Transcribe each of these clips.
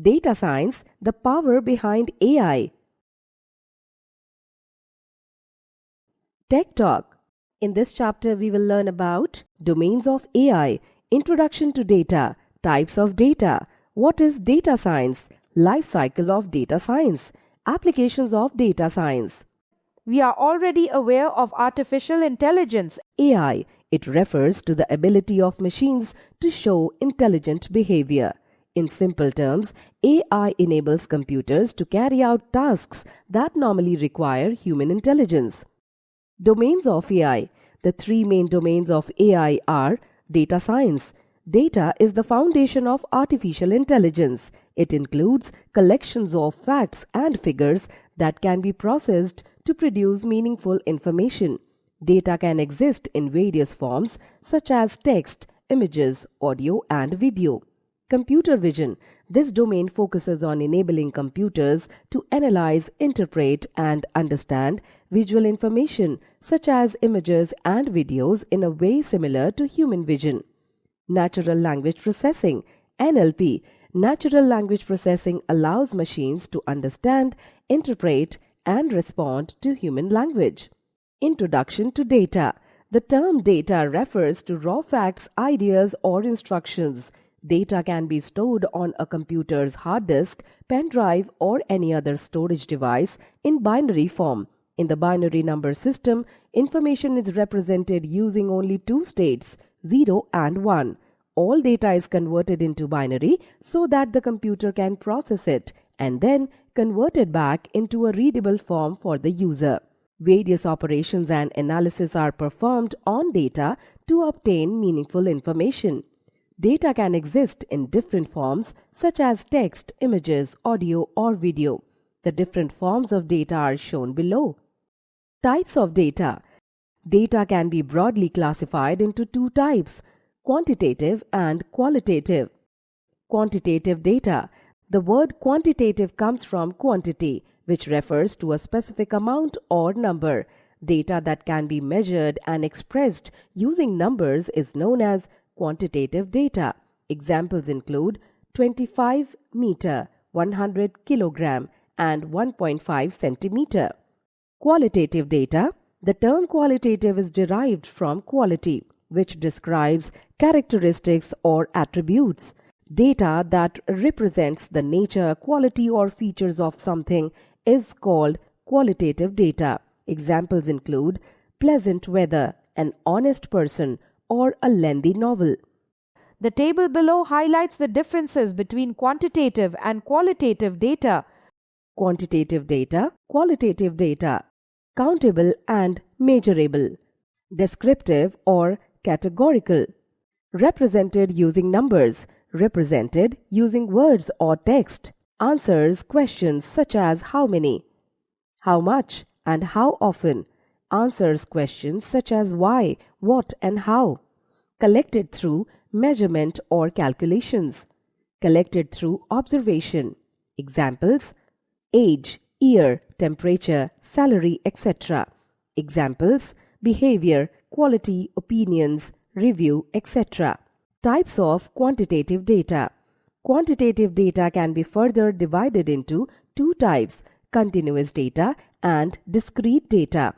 Data Science, the Power Behind AI. Tech Talk. In this chapter, we will learn about domains of AI, introduction to data, types of data, what is data science, life cycle of data science, applications of data science. We are already aware of artificial intelligence. AI, it refers to the ability of machines to show intelligent behavior. In simple terms, AI enables computers to carry out tasks that normally require human intelligence. Domains of AI. The three main domains of AI are data science. Data is the foundation of artificial intelligence. It includes collections of facts and figures that can be processed to produce meaningful information. Data can exist in various forms such as text, images, audio, and video. Computer vision. This domain focuses on enabling computers to analyze, interpret, and understand visual information such as images and videos in a way similar to human vision. Natural language processing, NLP. Natural language processing allows machines to understand, interpret, and respond to human language. Introduction to data. The term data refers to raw facts, ideas, or instructions. Data can be stored on a computer's hard disk, pen drive, or any other storage device in binary form. In the binary number system, information is represented using only two states, 0 and 1. All data is converted into binary so that the computer can process it and then convert it back into a readable form for the user. Various operations and analysis are performed on data to obtain meaningful information. Data can exist in different forms such as text, images, audio, or video. The different forms of data are shown below. Types of data. Data can be broadly classified into two types, quantitative and qualitative. Quantitative data. The word quantitative comes from quantity, which refers to a specific amount or number. Data that can be measured and expressed using numbers is known as quantitative data. Examples include 25 meter, 100 kilogram, and 1.5 centimeter. Qualitative data. The term qualitative is derived from quality, which describes characteristics or attributes. Data that represents the nature, quality, or features of something is called qualitative data. Examples include pleasant weather, an honest person, or a lengthy novel. The table below highlights the differences between quantitative and qualitative data. Quantitative data, qualitative data, countable and measurable, descriptive or categorical, represented using numbers, represented using words or text, answers questions such as how many, how much, and how often, answers questions such as why, what, and how, collected through measurement or calculations, collected through observation. Examples: age, year, temperature, salary, etc. Examples: behavior, quality, opinions, review, etc. Types of quantitative data. Quantitative data can be further divided into two types: continuous data and discrete data.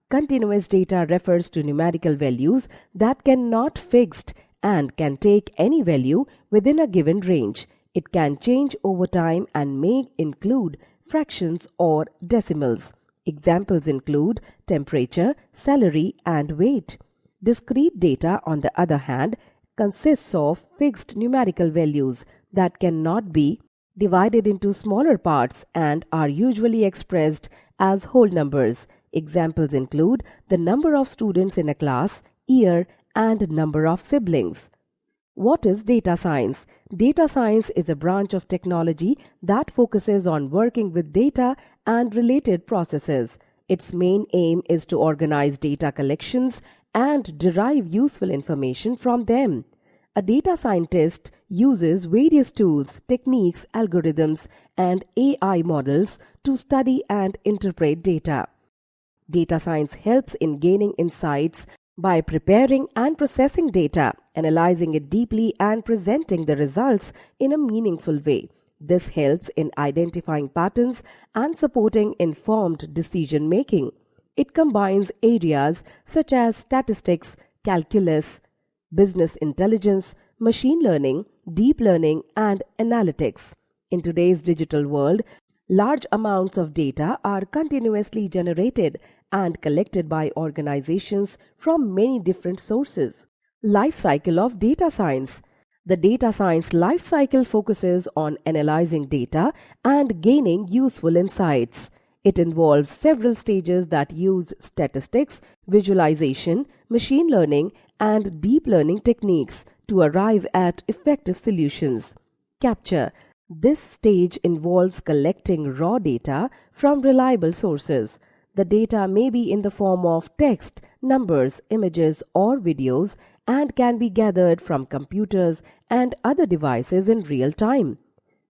Continuous data refers to numerical values that cannot fixed and can take any value within a given range. It can change over time and may include fractions or decimals. Examples include temperature, salary, and weight. Discrete data, on the other hand, consists of fixed numerical values that cannot be divided into smaller parts and are usually expressed as whole numbers. Examples include the number of students in a class, year, and number of siblings. What is data science? Data science is a branch of technology that focuses on working with data and related processes. Its main aim is to organize data collections and derive useful information from them. A data scientist uses various tools, techniques, algorithms, and AI models to study and interpret data. Data science helps in gaining insights by preparing and processing data, analyzing it deeply, and presenting the results in a meaningful way. This helps in identifying patterns and supporting informed decision making. It combines areas such as statistics, calculus, business intelligence, machine learning, deep learning, and analytics. In today's digital world, large amounts of data are continuously generated and collected by organizations from many different sources. Life cycle of data science. The data science life cycle focuses on analyzing data and gaining useful insights. It involves several stages that use statistics, visualization, machine learning, and deep learning techniques to arrive at effective solutions. Capture. This stage involves collecting raw data from reliable sources. The data may be in the form of text, numbers, images, or videos and can be gathered from computers and other devices in real time.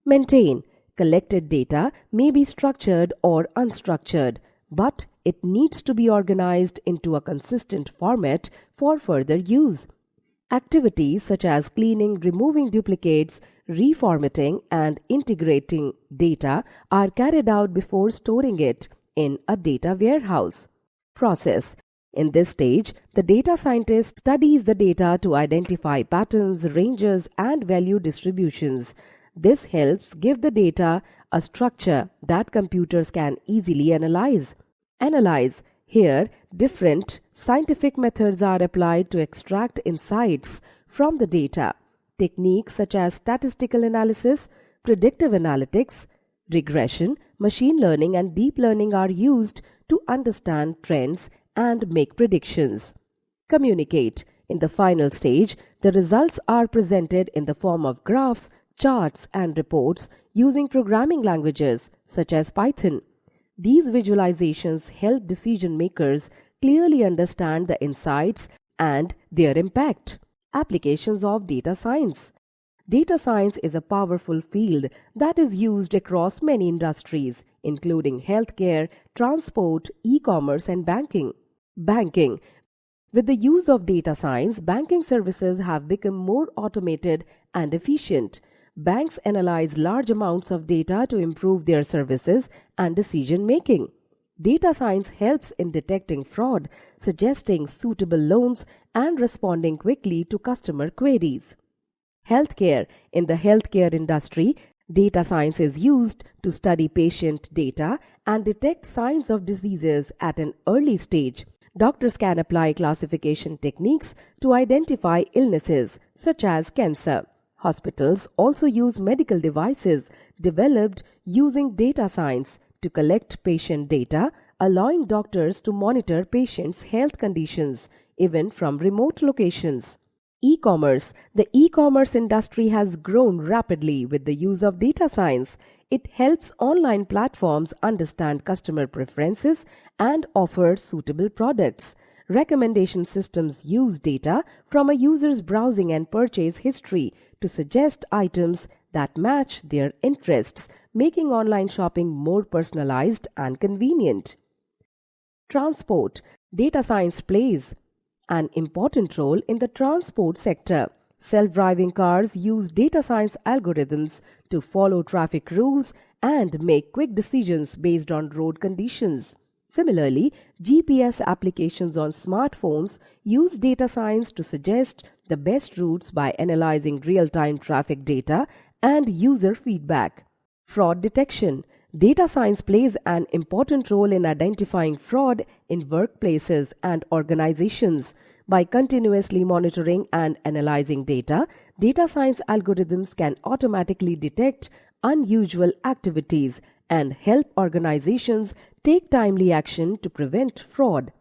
Maintain. Collected data may be structured or unstructured, but it needs to be organized into a consistent format for further use. Activities such as cleaning, removing duplicates, reformatting, and integrating data are carried out before storing it in a data warehouse. Process. In this stage, the data scientist studies the data to identify patterns, ranges, and value distributions. This helps give the data a structure that computers can easily analyze. Analyze. Here, different scientific methods are applied to extract insights from the data. Techniques such as statistical analysis, predictive analytics, regression, machine learning, and deep learning are used to understand trends and make predictions. Communicate. In the final stage, the results are presented in the form of graphs, charts, and reports using programming languages such as Python. These visualizations help decision makers clearly understand the insights and their impact. Applications of data science. Data science is a powerful field that is used across many industries, including healthcare, transport, e-commerce, and banking. Banking. With the use of data science, banking services have become more automated and efficient. Banks analyze large amounts of data to improve their services and decision making. Data science helps in detecting fraud, suggesting suitable loans, and responding quickly to customer queries. Healthcare. In the healthcare industry, data science is used to study patient data and detect signs of diseases at an early stage. Doctors can apply classification techniques to identify illnesses such as cancer. Hospitals also use medical devices developed using data science to collect patient data, allowing doctors to monitor patients' health conditions even from remote locations. E-commerce. The e-commerce industry has grown rapidly with the use of data science. It helps online platforms understand customer preferences and offer suitable products. Recommendation systems use data from a user's browsing and purchase history to suggest items that match their interests, making online shopping more personalized and convenient. Transport. Data science plays an important role in the transport sector. Self-driving cars use data science algorithms to follow traffic rules and make quick decisions based on road conditions. Similarly, GPS applications on smartphones use data science to suggest the best routes by analyzing real-time traffic data and user feedback. Fraud detection. Data science plays an important role in identifying fraud in workplaces and organizations. By continuously monitoring and analyzing data, data science algorithms can automatically detect unusual activities and help organizations take timely action to prevent fraud.